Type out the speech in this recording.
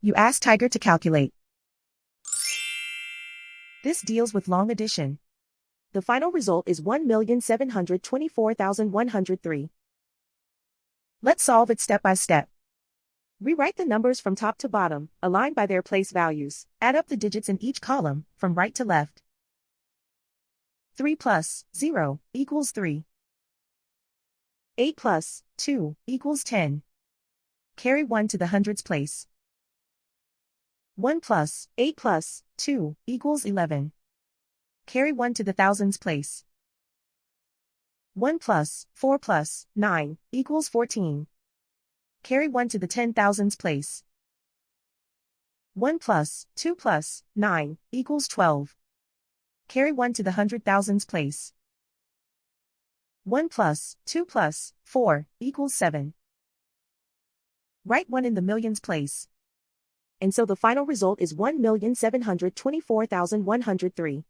You ask Tiger to calculate. This deals with long addition. The final result is 1,724,103. Let's solve it step by step. Rewrite the numbers from top to bottom, aligned by their place values. Add up the digits in each column, from right to left. 3 plus 0 equals 3. 8 plus 2 equals 10. Carry 1 to the hundreds place. 1 plus 8 plus 2 equals 11. Carry 1 to the thousands place. 1 plus 4 plus 9 equals 14. Carry 1 to the 10,000s place. 1 plus 2 plus 9 equals 12. Carry 1 to the 100,000s place. 1 plus 2 plus 4 equals 7. Write 1 in the millions place. And so the final result is 1,724,103.